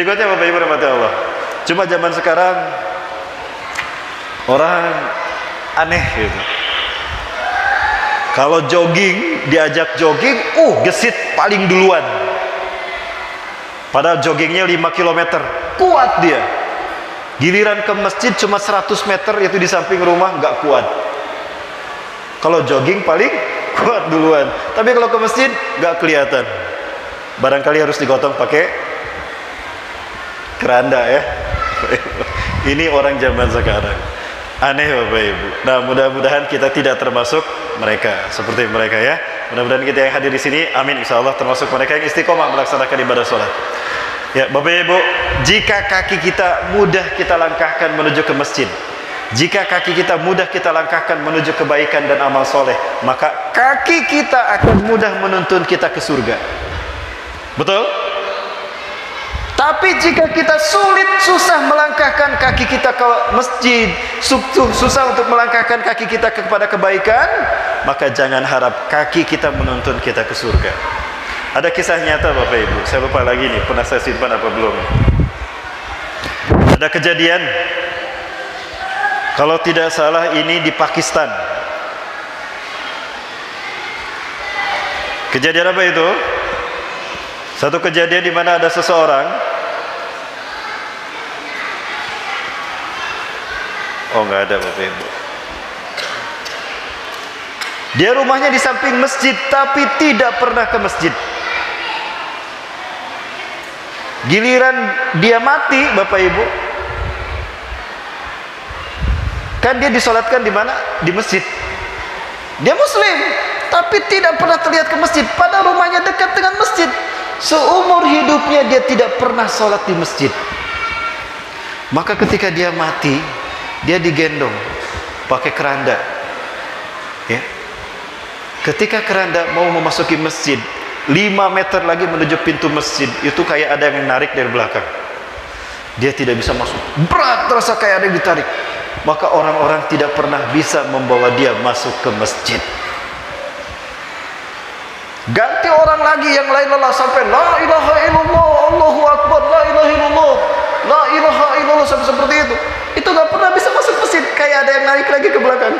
Berikutnya Bapak Ibu rahmati Allah. Cuma zaman sekarang orang aneh gitu. Kalau jogging, diajak jogging, gesit paling duluan. Padahal joggingnya 5 km, kuat dia. Giliran ke masjid cuma 100 meter, itu di samping rumah, nggak kuat. Kalau jogging paling kuat duluan. Tapi kalau ke masjid, nggak kelihatan. Barangkali harus digotong pakai keranda ya. Ini orang zaman sekarang. Aneh Bapak Ibu. Nah, mudah-mudahan kita tidak termasuk mereka seperti mereka ya. Mudah-mudahan kita yang hadir di sini, amin insyaallah, termasuk mereka yang istiqomah melaksanakan ibadah sholat. Ya Bapak Ibu, jika kaki kita mudah kita langkahkan menuju ke masjid, jika kaki kita mudah kita langkahkan menuju kebaikan dan amal soleh, maka kaki kita akan mudah menuntun kita ke surga. Betul? Tapi jika kita susah melangkahkan kaki kita ke masjid, susah untuk melangkahkan kaki kita kepada kebaikan, maka jangan harap kaki kita menuntun kita ke surga. Ada kisah nyata Bapak Ibu, saya lupa lagi nih, pernah saya simpan apa belum. Ada kejadian, kalau tidak salah ini di Pakistan. Kejadian apa itu? Satu kejadian di mana ada seseorang, nggak ada Bapak Ibu. Dia rumahnya di samping masjid, tapi tidak pernah ke masjid. Giliran dia mati Bapak Ibu, kan dia disolatkan di mana? Di masjid. Dia Muslim, tapi tidak pernah terlihat ke masjid. Padahal rumahnya dekat dengan masjid. Seumur hidupnya dia tidak pernah sholat di masjid. Maka ketika dia mati, dia digendong pakai keranda ya. Ketika keranda mau memasuki masjid, 5 meter lagi menuju pintu masjid, itu kayak ada yang menarik dari belakang. Dia tidak bisa masuk, berat, terasa kayak ada yang ditarik. Maka orang-orang tidak pernah bisa membawa dia masuk ke masjid. Ganti orang lagi yang lain lelah sampai la ilaha illallah, Allahu akbar, la ilaha illallah, la ilaha illallah, sampai seperti itu. Itu gak pernah bisa masuk masjid, kayak ada yang naik lagi ke belakang.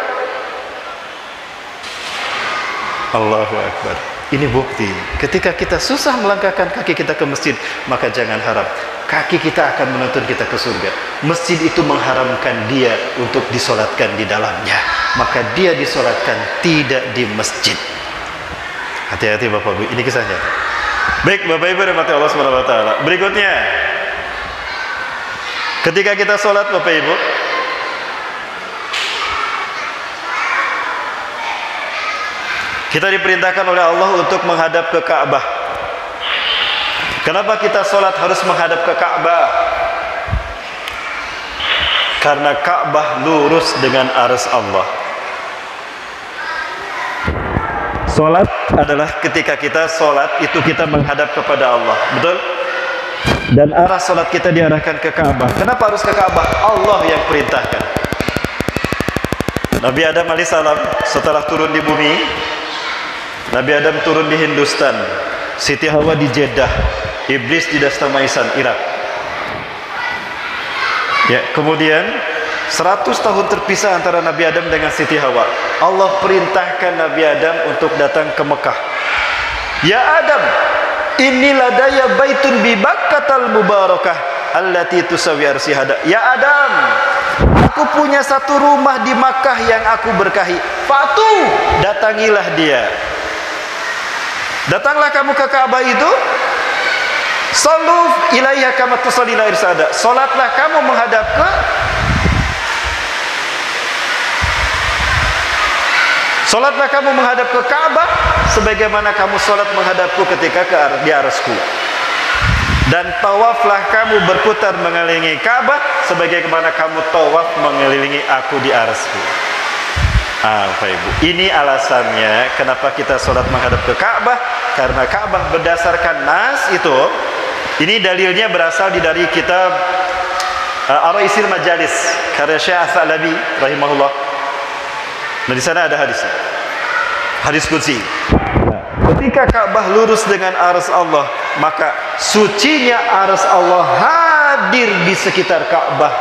Allahu akbar. Ini bukti, ketika kita susah melangkahkan kaki kita ke masjid, maka jangan harap kaki kita akan menuntun kita ke surga. Masjid itu mengharamkan dia untuk disolatkan di dalamnya, maka dia disolatkan tidak di masjid. Hati-hati Bapak Ibu, ini kisahnya. Baik Bapak Ibu rahmati Allah Subhanahu wa taala. Berikutnya, ketika kita sholat Bapak Ibu, kita diperintahkan oleh Allah untuk menghadap ke Ka'bah. Kenapa kita sholat harus menghadap ke Ka'bah? Karena Ka'bah lurus dengan arsy Allah. Sholat adalah ketika kita sholat itu kita menghadap kepada Allah, betul? Dan arah sholat kita diarahkan ke Ka'bah. Kenapa harus ke Ka'bah? Allah yang perintahkan. Nabi Adam alaihissalam setelah turun di bumi, Nabi Adam turun di Hindustan, Siti Hawa di Jeddah, Iblis di Dastamaisan, Irak. Ya, kemudian 100 tahun terpisah antara Nabi Adam dengan Siti Hawa. Allah perintahkan Nabi Adam untuk datang ke Mekah. Ya Adam, inni ladaya baitun bi Bakkatal mubarakah allati tusawi arsihada. Ya Adam, aku punya satu rumah di Makkah yang aku berkahi. Fatu, datangilah dia. Datanglah kamu ke Ka'bah itu. Sallu ilaiha kama tusalli ila irsada. Salatlah kamu menghadap ke Salatlah kamu menghadap ke Ka'bah sebagaimana kamu salat menghadapku ketika di arsy-Ku. Dan tawaflah kamu berputar mengelilingi Ka'bah sebagaimana kamu tawaf mengelilingi aku di arsy-Ku. Bapak Ibu, ini alasannya kenapa kita salat menghadap ke Ka'bah, karena Ka'bah berdasarkan nas itu, ini dalilnya berasal dari kitab Ar-Raisil Majalis karya Syekh As-Sa'labi rahimahullah. Nah di sana ada hadis qudsi. Ketika Ka'bah lurus dengan arsy Allah, maka sucinya arsy Allah hadir di sekitar Ka'bah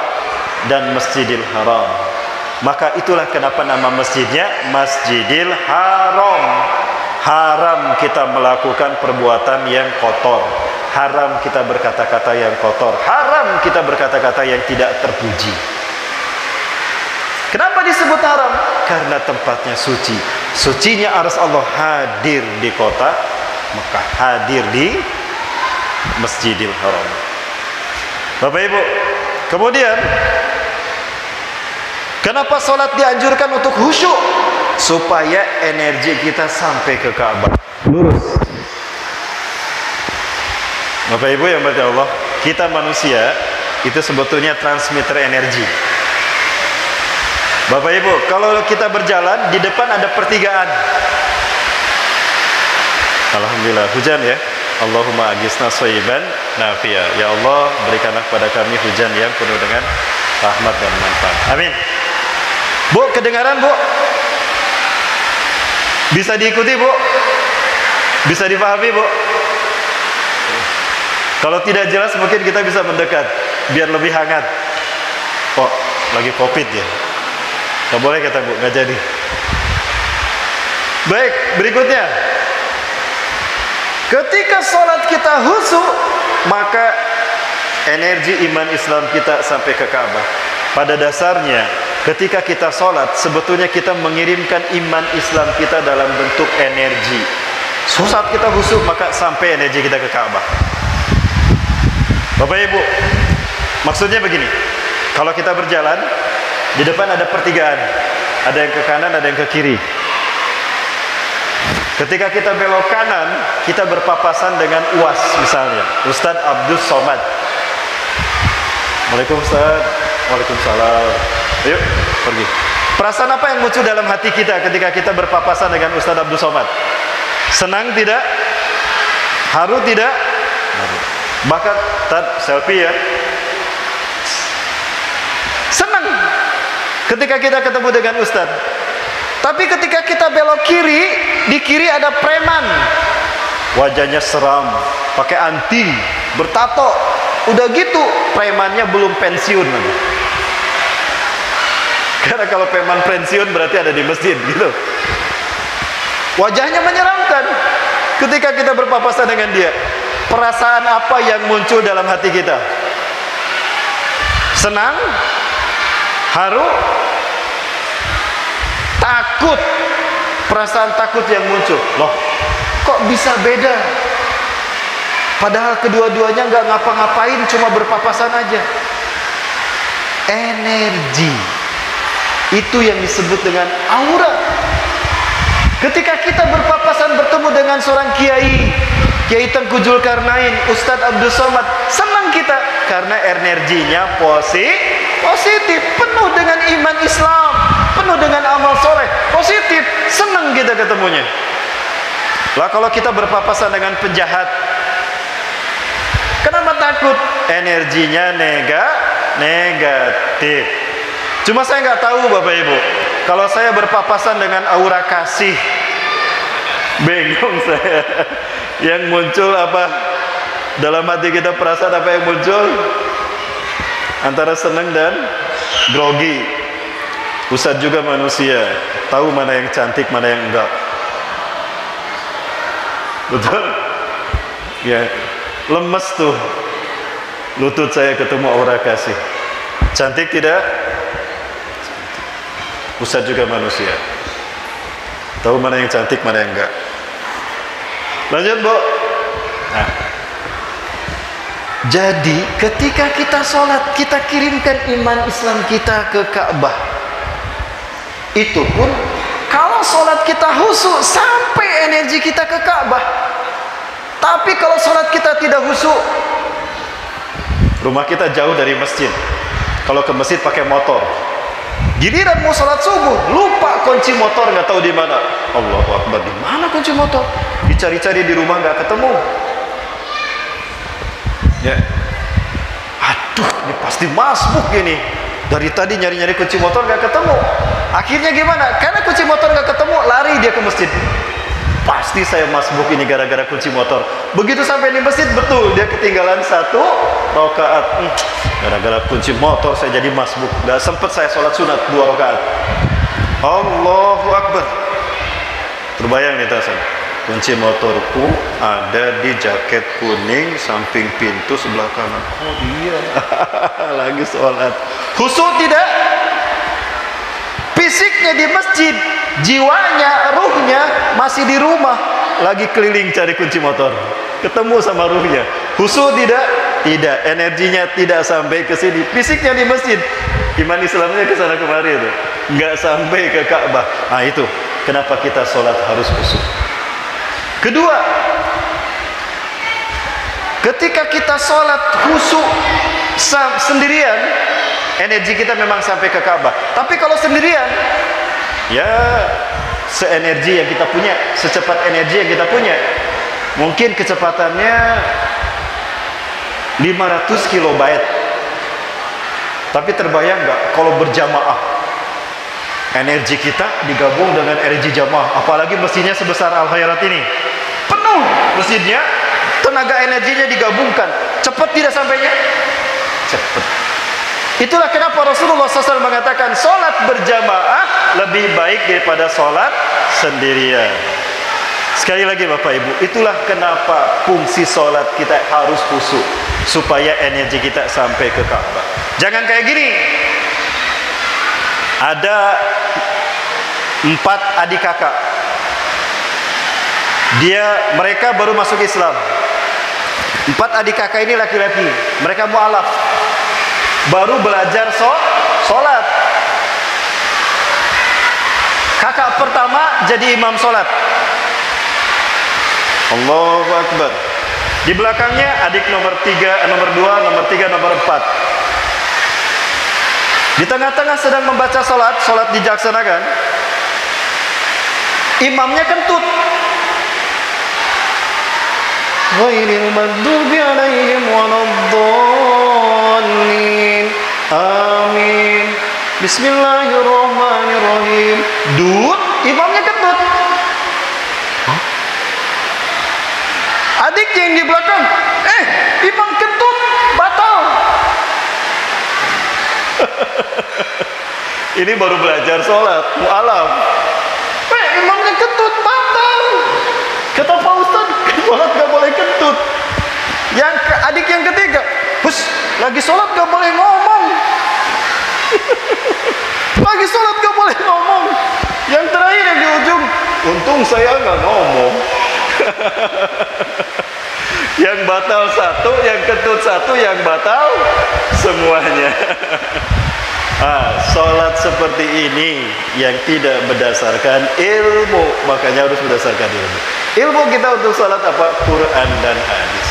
dan Masjidil Haram. Maka itulah kenapa nama masjidnya Masjidil Haram. Haram kita melakukan perbuatan yang kotor, haram kita berkata-kata yang kotor, haram kita berkata-kata yang tidak terpuji. Kenapa disebut haram? Karena tempatnya suci. Sucinya arsy Allah hadir di kota Mekah, hadir di Masjidil Haram. Bapak Ibu, kemudian kenapa sholat dianjurkan untuk khusyuk? Supaya energi kita sampai ke Ka'bah lurus. Bapak Ibu yang berkata Allah, kita manusia itu sebetulnya transmitter energi. Bapak Ibu, kalau kita berjalan di depan ada pertigaan. Alhamdulillah hujan ya. Allahumma agisna shayban nafi'a. Ya Allah, berikanlah pada kami hujan yang penuh dengan rahmat dan manfaat. Amin. Bu, kedengaran Bu? Bisa diikuti Bu? Bisa dipahami Bu? Kalau tidak jelas mungkin kita bisa mendekat biar lebih hangat. Oh, lagi COVID ya? Gak boleh kata Bu, gak jadi. Baik, berikutnya. Ketika sholat kita khusyuk, maka energi iman Islam kita sampai ke Ka'bah. Pada dasarnya, ketika kita sholat, sebetulnya kita mengirimkan iman Islam kita dalam bentuk energi. Saat kita khusyuk, maka sampai energi kita ke Ka'bah. Bapak Ibu, maksudnya begini. Kalau kita berjalan, di depan ada pertigaan. Ada yang ke kanan, ada yang ke kiri. Ketika kita belok kanan, kita berpapasan dengan UAS misalnya, Ustadz Abdus Somad. Waalaikumsalam Ustadz. Waalaikumsalam. Ayo, pergi. Perasaan apa yang muncul dalam hati kita ketika kita berpapasan dengan Ustadz Abdul Somad? Senang tidak? Haru tidak? Haru. Bahkan, selfie ya. Senang ketika kita ketemu dengan Ustadz. Tapi ketika kita belok kiri, di kiri ada preman. Wajahnya seram, pakai anting, bertato. Udah gitu, premannya belum pensiun. Karena kalau preman pensiun berarti ada di masjid gitu. Wajahnya menyeramkan. Ketika kita berpapasan dengan dia, perasaan apa yang muncul dalam hati kita? Senang? Haru? Takut. Perasaan takut yang muncul. Loh, kok bisa beda? Padahal kedua-duanya nggak ngapa-ngapain, cuma berpapasan aja. Energi. Itu yang disebut dengan aura. Ketika kita berpapasan bertemu dengan seorang kiai, Kiai Tengku Zulkarnain, Ustadz Abdul Somad, senang kita karena energinya positif, penuh dengan iman Islam, penuh dengan amal soleh, positif, senang kita ketemunya. Lah kalau kita berpapasan dengan penjahat, kenapa takut? Energinya negatif. Cuma saya nggak tahu Bapak Ibu, kalau saya berpapasan dengan aura kasih, bingung saya. Yang muncul apa? Dalam hati kita perasaan apa yang muncul? Antara senang dan grogi. Ustadz juga manusia, tahu mana yang cantik, mana yang enggak. Betul? Ya, lemes tuh lutut saya ketemu aura kasih. Cantik tidak? Ustadz juga manusia, tahu mana yang cantik, mana yang enggak. Lanjut Bu. Nah, jadi ketika kita sholat, kita kirimkan iman Islam kita ke Ka'bah. Itu pun kalau sholat kita khusyuk, sampai energi kita ke Ka'bah. Tapi kalau sholat kita tidak khusyuk, rumah kita jauh dari masjid. Kalau ke masjid pakai motor, giliran mau sholat subuh, lupa kunci motor, nggak tahu di mana. Allahu Akbar, di mana kunci motor? Dicari-cari di rumah nggak ketemu. Ya, aduh, ini pasti masbuk ini. Dari tadi nyari-nyari kunci motor nggak ketemu. Akhirnya gimana? Karena kunci motor nggak ketemu, lari dia ke masjid. pasti saya masbuk ini gara-gara kunci motor. Begitu sampai di masjid, betul dia ketinggalan 1 rakaat. Gara-gara kunci motor saya jadi masbuk. Gak sempat saya sholat sunat 2 rakaat. Allahu Akbar. Terbayang nih Tasan, kunci motorku ada di jaket kuning samping pintu sebelah kanan. Oh iya. Lagi sholat. Khusyuk tidak? Fisiknya di masjid, jiwanya, ruhnya masih di rumah, lagi keliling cari kunci motor. Ketemu sama ruhnya. Khusyuk tidak? Tidak. Energinya tidak sampai ke sini. Fisiknya di masjid, iman Islamnya ke sana kemari itu, nggak sampai ke Ka'bah. Nah itu kenapa kita sholat harus khusyuk. Kedua, ketika kita sholat khusyuk sendirian, energi kita memang sampai ke Ka'bah. Tapi kalau sendirian, ya seenergi yang kita punya, secepat energi yang kita punya. Mungkin kecepatannya 500 kilobyte. Tapi terbayang nggak kalau berjamaah, energi kita digabung dengan energi jamaah, apalagi masjidnya sebesar Al-Khairat ini, penuh masjidnya, tenaga energinya digabungkan, cepat tidak sampainya? Cepat. Itulah kenapa Rasulullah SAW mengatakan sholat berjamaah lebih baik daripada sholat sendirian. Sekali lagi Bapak Ibu, itulah kenapa fungsi sholat kita harus khusyuk, supaya energi kita sampai ke Ka'bah. Jangan kayak gini. Ada 4 adik kakak. Mereka baru masuk Islam. 4 adik kakak ini laki-laki. Mereka mu'alaf, baru belajar sholat. Kakak pertama jadi imam sholat. Allahu Akbar. Di belakangnya adik nomor 3, nomor 2, nomor 3, nomor 4. Di tengah-tengah sedang membaca sholat dilaksanakan. Imamnya kentut. Ghairil maghdubi alaihim waladdallin. Amin. Bismillahirrahmanirrahim. Dut, imamnya kentut. Adik yang di belakang, imam kentut, batal. Ini baru belajar sholat, mu'alaf. Imamnya kentut, batal. Kata Pak Ustaz, sholat gak boleh kentut. Adik yang ketiga, lagi sholat gak boleh ngomong. Lagi sholat gak boleh ngomong. Yang terakhir yang di ujung, untung saya gak ngomong. Yang batal 1, yang kentut 1, yang batal semuanya. Sholat seperti ini yang tidak berdasarkan ilmu, makanya harus berdasarkan ilmu. Ilmu kita untuk sholat apa? Quran dan hadis.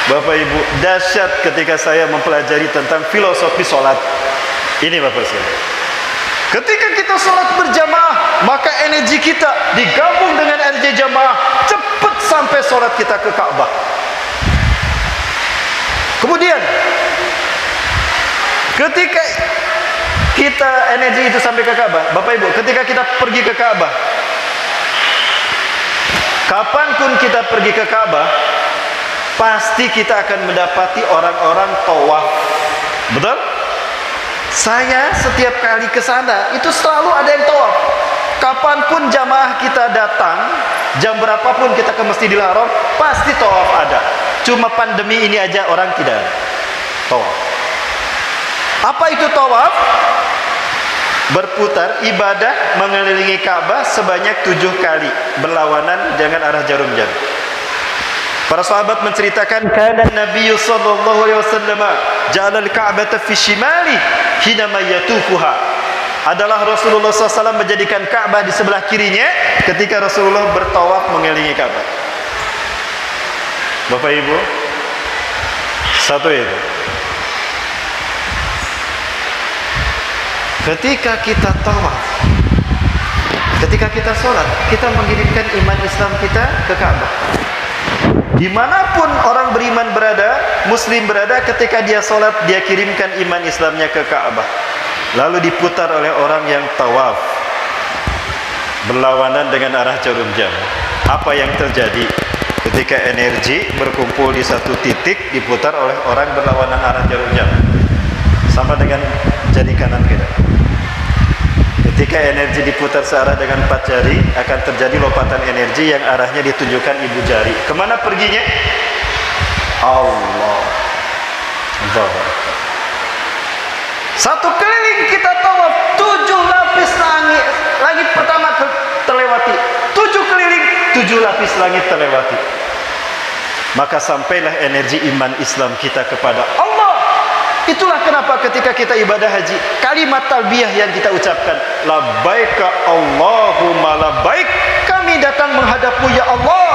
Bapak Ibu, dahsyat ketika saya mempelajari tentang filosofi sholat. Ini Bapak sekalian, ketika kita sholat berjamaah, maka energi kita digabung dengan energi jamaah, cepat sampai sholat kita ke Ka'bah. Kemudian ketika kita energi itu sampai ke Ka'bah, Bapak Ibu, ketika kita pergi ke Ka'bah, kapanpun kita pergi ke Ka'bah, pasti kita akan mendapati orang-orang tawaf. Betul? Saya setiap kali ke sana itu selalu ada yang tawaf. Kapanpun jamaah kita datang, jam berapapun kita ke Masjidil Haram, pasti tawaf ada. Cuma pandemi ini aja orang tidak ada tawaf. Apa itu tawaf? Berputar ibadah mengelilingi Ka'bah sebanyak 7 kali, berlawanan dengan arah jarum jam. Para sahabat menceritakan, kana Nabi sallallahu alaihi wasallam ja'ala al-Ka'bata fi shimali hina yatufuha. Adalah Rasulullah SAW menjadikan Ka'bah di sebelah kirinya ketika Rasulullah bertawaf mengelilingi Ka'bah. Bapak Ibu, satu itu. Ketika kita tawaf, ketika kita sholat, kita mengirimkan iman Islam kita ke Ka'bah. Dimanapun orang beriman berada, muslim berada, ketika dia sholat, dia kirimkan iman Islamnya ke Ka'bah, lalu diputar oleh orang yang tawaf. berlawanan dengan arah jarum jam. Apa yang terjadi ketika energi berkumpul di satu titik diputar oleh orang berlawanan arah jarum jam? Sama dengan jari kanan kita. Ketika energi diputar searah dengan 4 jari, akan terjadi lompatan energi yang arahnya ditunjukkan ibu jari. Kemana perginya? Allah. Satu keliling kita tawaf, 7 lapis langit. Langit pertama terlewati. 7 keliling, 7 lapis langit terlewati. Maka sampailah energi iman Islam kita kepada Allah. Itulah kenapa ketika kita ibadah haji, kalimat talbiyah yang kita ucapkan, labbaika Allahumma labbaik, kami datang menghadapmu ya Allah.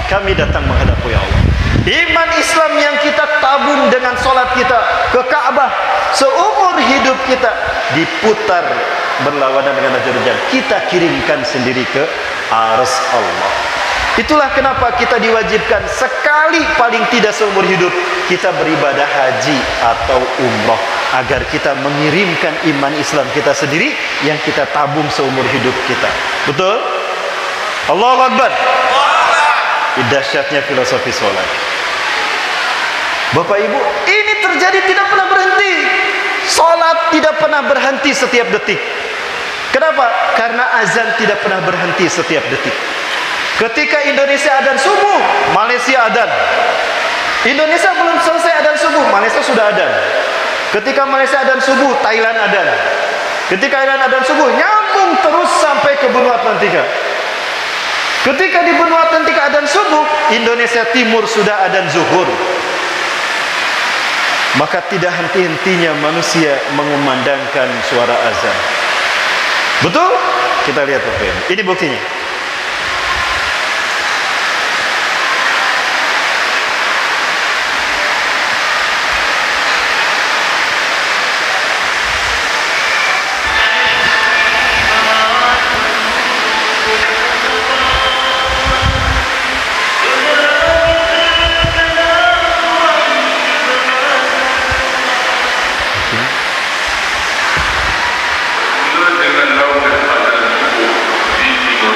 Kami datang menghadapmu ya Allah. Iman Islam yang kita tabung dengan solat kita ke Ka'bah, seumur hidup kita diputar berlawanan dengan jarum jam, kita kirimkan sendiri ke arsy Allah. Itulah kenapa kita diwajibkan sekali paling tidak seumur hidup kita beribadah haji atau umroh, agar kita mengirimkan iman Islam kita sendiri yang kita tabung seumur hidup kita. Betul? Allahu Akbar. Dahsyatnya filosofi sholat. Bapak Ibu, ini terjadi tidak pernah berhenti. Sholat tidak pernah berhenti setiap detik. Kenapa? Karena azan tidak pernah berhenti setiap detik. Ketika Indonesia adzan subuh, Malaysia adzan. Indonesia belum selesai adzan subuh, Malaysia sudah adzan. Ketika Malaysia adzan subuh, Thailand adzan. Ketika Thailand adzan subuh, nyambung terus sampai ke benua Atlantika. Ketika di benua Atlantika adzan subuh, Indonesia Timur sudah adzan zuhur. Maka tidak henti-hentinya manusia mengumandangkan suara azan. Betul? Kita lihat ini buktinya. dengan laut dan padang di timur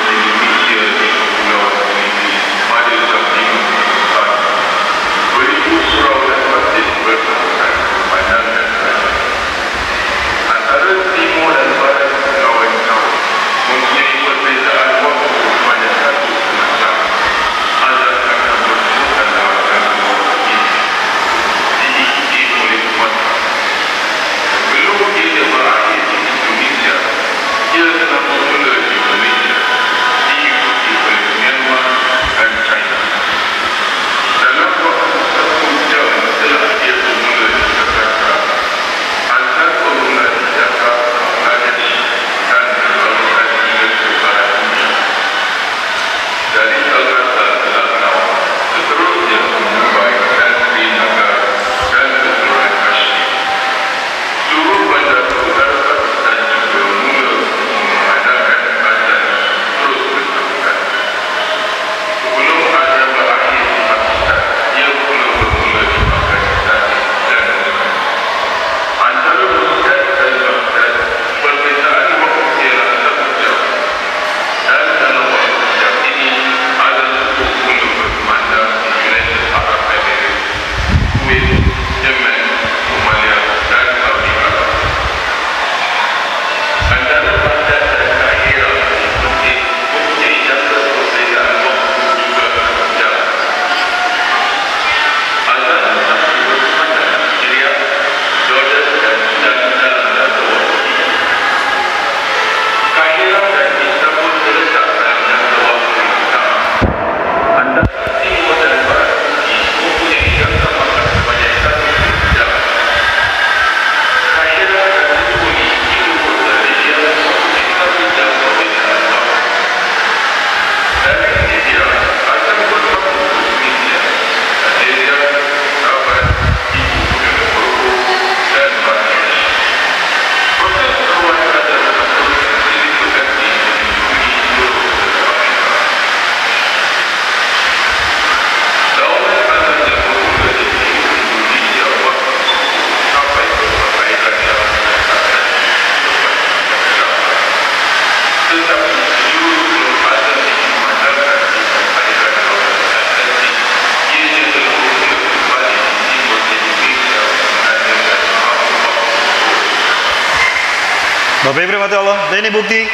Bapak Ibu rahmati Allah, dan ini bukti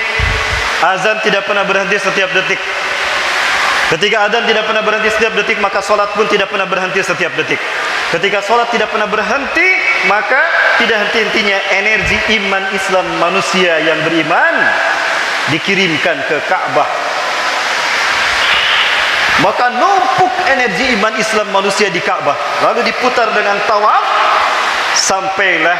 azan tidak pernah berhenti setiap detik. Ketika azan tidak pernah berhenti setiap detik, maka sholat pun tidak pernah berhenti setiap detik. Ketika sholat tidak pernah berhenti, maka tidak henti-hentinya energi iman Islam manusia yang beriman dikirimkan ke Ka'bah. Maka numpuk energi iman Islam manusia di Ka'bah, lalu diputar dengan tawaf sampailah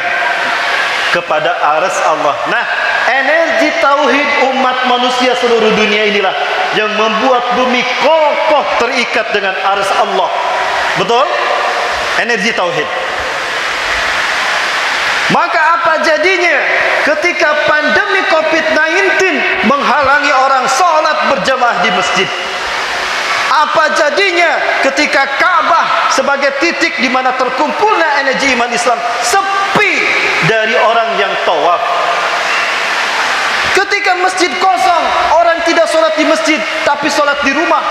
kepada arsy Allah. Nah, energi tauhid umat manusia seluruh dunia inilah yang membuat bumi kokoh terikat dengan arsy Allah. Betul? Energi tauhid. Maka apa jadinya ketika pandemi COVID-19 menghalangi orang sholat berjamaah di masjid? Apa jadinya ketika Ka'bah sebagai titik di mana terkumpulnya energi iman Islam sepi dari orang yang tawaf? Ketika masjid kosong, orang tidak sholat di masjid tapi sholat di rumah,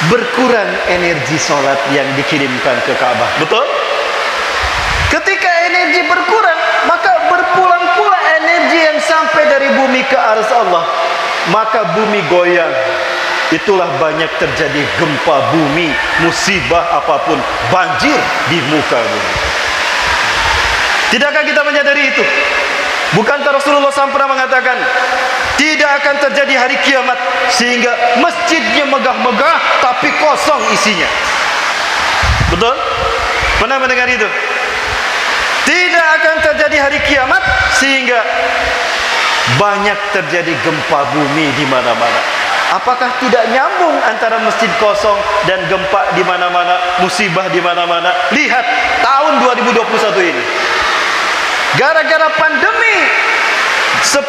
berkurang energi sholat yang dikirimkan ke Ka'bah. Betul? Ketika energi berkurang, maka berpulang pula energi yang sampai dari bumi ke arsy Allah, maka bumi goyang. Itulah banyak terjadi gempa bumi, musibah apapun, banjir di muka bumi. Tidakkah kita menyadari itu? Bukankah Rasulullah SAW pernah mengatakan, tidak akan terjadi hari kiamat sehingga masjidnya megah-megah tapi kosong isinya? Betul? Pernah mendengar itu? Tidak akan terjadi hari kiamat sehingga banyak terjadi gempa bumi di mana-mana. Apakah tidak nyambung antara masjid kosong dan gempa di mana-mana, musibah di mana-mana? Lihat tahun 2021 ini. Gara-gara pandemi 10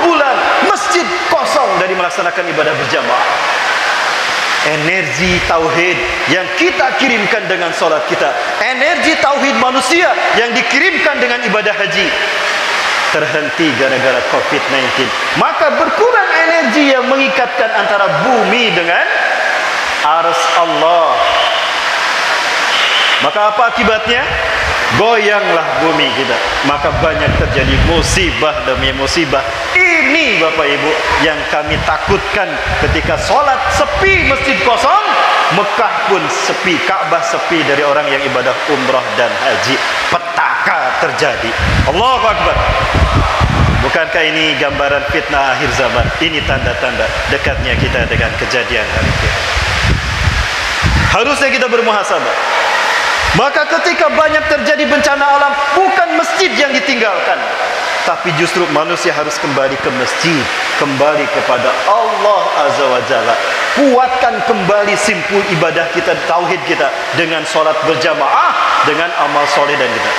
bulan masjid kosong dari melaksanakan ibadah berjamaah. Energi tauhid yang kita kirimkan dengan sholat kita, energi tauhid manusia yang dikirimkan dengan ibadah haji, terhenti gara-gara COVID-19. Maka berkurang energi yang mengikatkan antara bumi dengan arsy Allah. Maka apa akibatnya? Goyanglah bumi kita. Maka banyak terjadi musibah demi musibah. Ini Bapak Ibu yang kami takutkan ketika sholat sepi, masjid kosong, Mekah pun sepi, Ka'bah sepi dari orang yang ibadah umrah dan haji. Petaka terjadi. Allahu Akbar. Bukankah ini gambaran fitnah akhir zaman? Ini tanda-tanda dekatnya kita dengan kejadian hari kiamat. Harusnya kita bermuhasabah. Maka ketika banyak terjadi bencana alam, bukan masjid yang ditinggalkan, tapi justru manusia harus kembali ke masjid, kembali kepada Allah Azza wa Jalla. Kuatkan kembali simpul ibadah kita, tauhid kita, dengan sholat berjamaah, dengan amal soleh dan kita.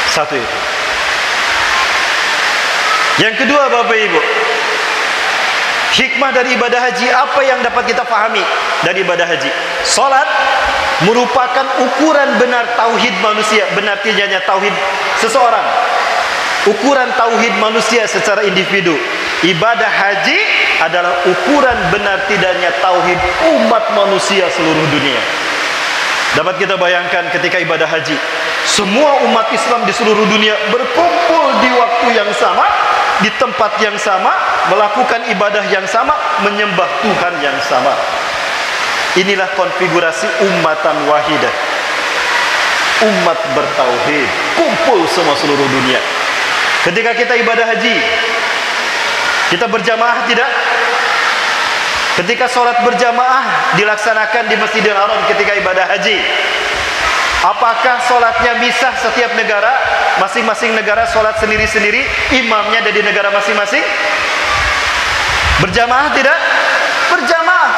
Satu itu. Yang kedua Bapak Ibu, hikmah dari ibadah haji, apa yang dapat kita pahami dari ibadah haji? Salat merupakan ukuran benar tauhid manusia, benar tidaknya tauhid seseorang, ukuran tauhid manusia secara individu. Ibadah haji adalah ukuran benar tidaknya tauhid umat manusia seluruh dunia. Dapat kita bayangkan ketika ibadah haji, semua umat Islam di seluruh dunia berkumpul di waktu yang sama, di tempat yang sama, melakukan ibadah yang sama, menyembah Tuhan yang sama. Inilah konfigurasi ummatan wahidah, umat bertauhid, kumpul semua seluruh dunia. Ketika kita ibadah haji, kita berjamaah tidak? Ketika sholat berjamaah dilaksanakan di Masjidil Haram ketika ibadah haji, apakah sholatnya misah setiap negara? Masing-masing negara sholat sendiri-sendiri, imamnya dari negara masing-masing? Berjamaah tidak? Berjamaah.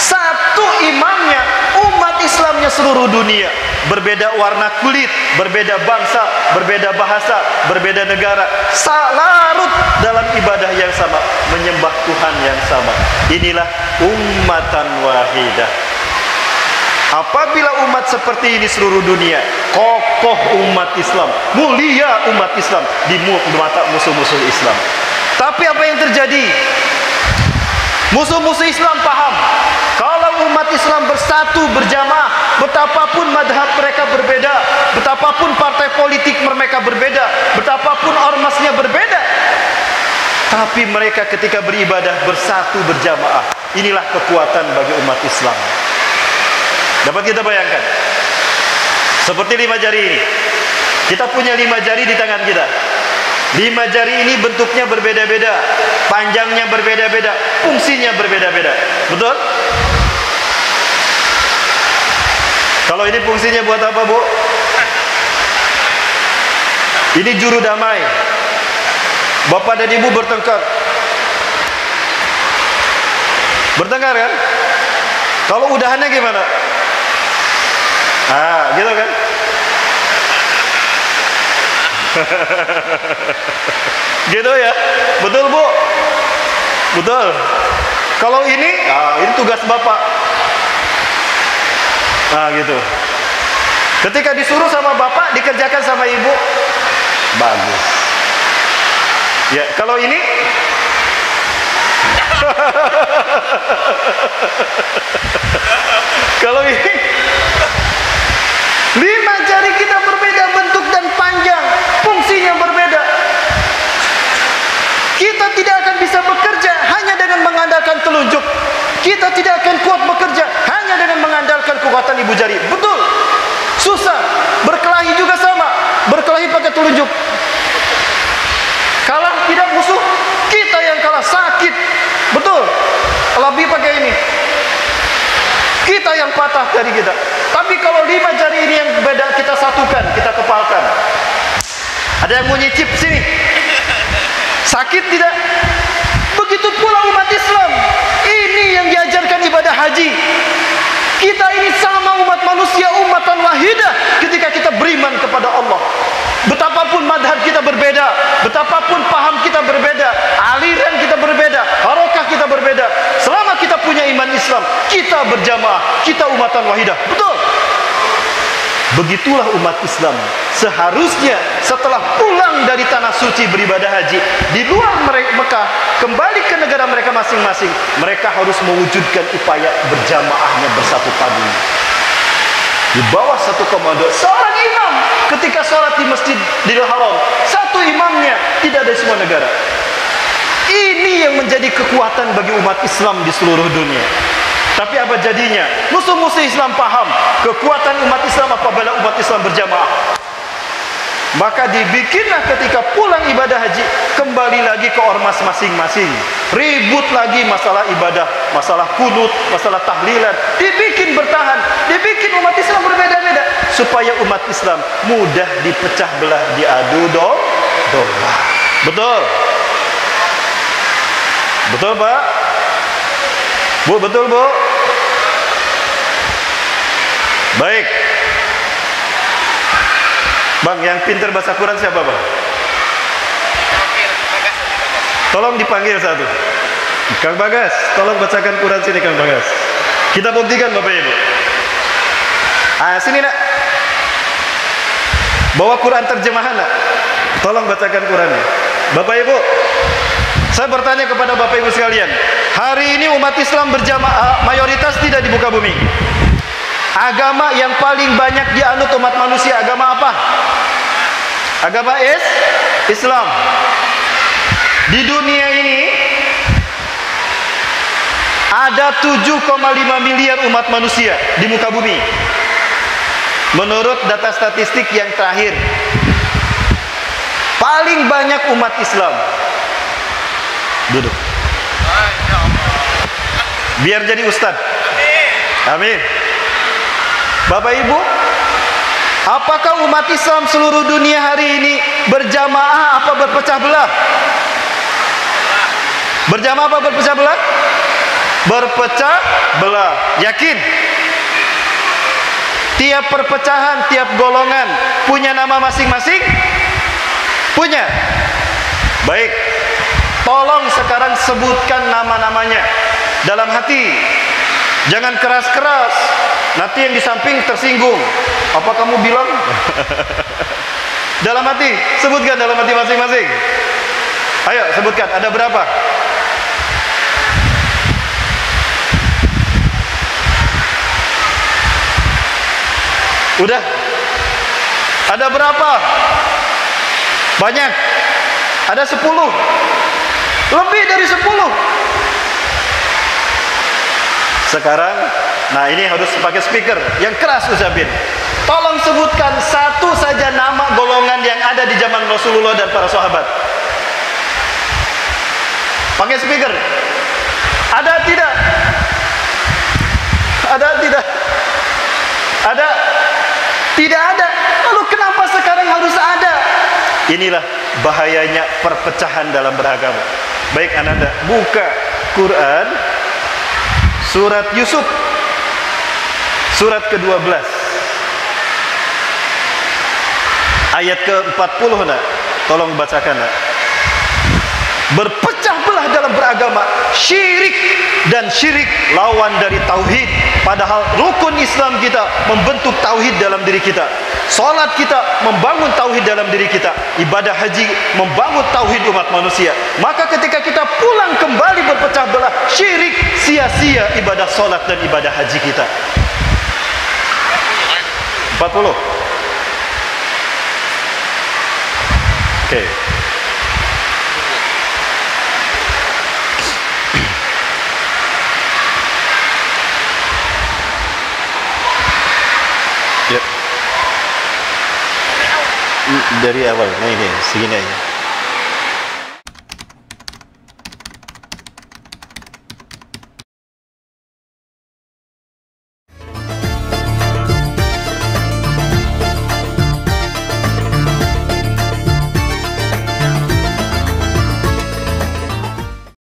Satu imamnya, umat Islamnya seluruh dunia. Berbeda warna kulit, berbeda bangsa, berbeda bahasa, berbeda negara, larut dalam ibadah yang sama, menyembah Tuhan yang sama. Inilah ummatan wahidah. Apabila umat seperti ini seluruh dunia, kokoh umat Islam, mulia umat Islam di mata musuh-musuh Islam. Tapi apa yang terjadi? Musuh-musuh Islam paham, kalau umat Islam bersatu berjamaah, betapapun madhab mereka berbeda, betapapun partai politik mereka berbeda, betapapun ormasnya berbeda, tapi mereka ketika beribadah bersatu berjamaah. Inilah kekuatan bagi umat Islam. Dapat kita bayangkan? Seperti 5 jari ini. Kita punya 5 jari di tangan kita. 5 jari ini bentuknya berbeda-beda, panjangnya berbeda-beda, fungsinya berbeda-beda. Betul? Kalau ini fungsinya buat apa, Bu? Ini juru damai. Bapak dan ibu bertengkar. Bertengkar kan? Kalau udahannya gimana? Ah, gitu kan? Gitu ya? Betul, Bu? Betul. Kalau ini tugas Bapak. Nah, gitu. Ketika disuruh sama Bapak, dikerjakan sama Ibu, bagus. Ya, kalau ini kalau ini 5 jari kita berbeda bentuk dan panjang, fungsinya berbeda. Kita tidak akan bisa bekerja hanya dengan mengandalkan telunjuk. Kita tidak akan kuat bekerja hanya dengan mengandalkan kekuatan ibu jari. Betul. Susah. Berkelahi juga sama. Berkelahi pakai telunjuk. Kalah tidak musuh, kita yang kalah, sakit. Betul. Lebih pakai ini, kita yang patah dari kita. Tapi kalau 5 jari ini yang beda, kita satukan, kita kepalkan. Ada yang mau nyicip sini? Sakit tidak? Begitu pula umat Islam. Ini yang diajarkan ibadah haji. Kita ini sama umat manusia, umatan wahidah ketika kita beriman kepada Allah. Betapapun madhab kita berbeda, betapapun paham kita berbeda, aliran kita berbeda, harokah kita berbeda, selama kita punya iman Islam, kita berjamaah, kita umatan wahidah. Betul? Begitulah umat Islam. Seharusnya setelah pulang dari tanah suci beribadah haji di luar Mekah, kembali ke negara mereka masing-masing, mereka harus mewujudkan upaya berjamaahnya, bersatu padu di bawah satu komando seorang imam. Ketika sholat di Masjidil Haram, satu imamnya, tidak dari semua negara. Ini yang menjadi kekuatan bagi umat Islam di seluruh dunia. Tapi apa jadinya? Musuh-musuh Islam paham kekuatan umat Islam apabila umat Islam berjamaah. Maka dibikinlah ketika pulang ibadah haji, kembali lagi ke ormas masing-masing. Ribut lagi masalah ibadah, masalah kunut, masalah tahlilan. Dibikin bertahan, dibikin umat Islam berbeda-beda, supaya umat Islam mudah dipecah belah, diadu domba. Betul? Betul, Pak? Bu, betul, Bu? Baik. Bang, yang pintar bahasa Quran siapa, Bang? Tolong dipanggil satu. Kang Bagas, tolong bacakan Quran sini, Kang Bagas. Kita buktikan, Bapak Ibu. Sini, Nak. Bawa Quran terjemahan, Nak. Tolong bacakan Qurannya. Bapak Ibu, saya bertanya kepada Bapak Ibu sekalian, hari ini umat Islam berjamaah mayoritas tidak di muka bumi. Agama yang paling banyak dianut umat manusia, agama apa? Agama Islam. Di dunia ini ada 7,5 miliar umat manusia di muka bumi. Menurut data statistik yang terakhir, paling banyak umat Islam. Duduk. Biar jadi ustaz. Amin. Bapak Ibu, apakah umat Islam seluruh dunia hari ini berjamaah apa berpecah belah? Berjamaah apa berpecah belah? Berpecah belah. Yakin? Tiap perpecahan, tiap golongan punya nama masing-masing? Punya? Baik. Tolong sekarang sebutkan nama-namanya dalam hati. Jangan keras-keras, nanti yang di samping tersinggung. Apa kamu bilang? Dalam hati, sebutkan dalam hati masing-masing. Ayo sebutkan, ada berapa? Udah? Ada berapa? Banyak. Ada 10. Lebih dari 10. Sekarang, nah ini harus pakai speaker yang keras Uzabin. Tolong sebutkan satu saja nama golongan yang ada di zaman Rasulullah dan para sahabat. Pakai speaker. Ada tidak? Ada tidak? Ada? Tidak ada. Lalu kenapa sekarang harus ada? Inilah bahayanya perpecahan dalam beragama. Baik Ananda, buka Quran surat Yusuf surat ke-12 ayat ke-40 nak. Tolong bacakan nak. Berpecah belah dalam beragama, syirik, dan syirik lawan dari tauhid. Padahal rukun Islam kita membentuk tauhid dalam diri kita. Salat kita membangun tauhid dalam diri kita. Ibadah haji membangun tauhid umat manusia. Maka ketika kita pulang kembali berpecah belah, syirik, sia-sia ibadah salat dan ibadah haji kita. 40. Oke. Dari awal, nah ini segini aja.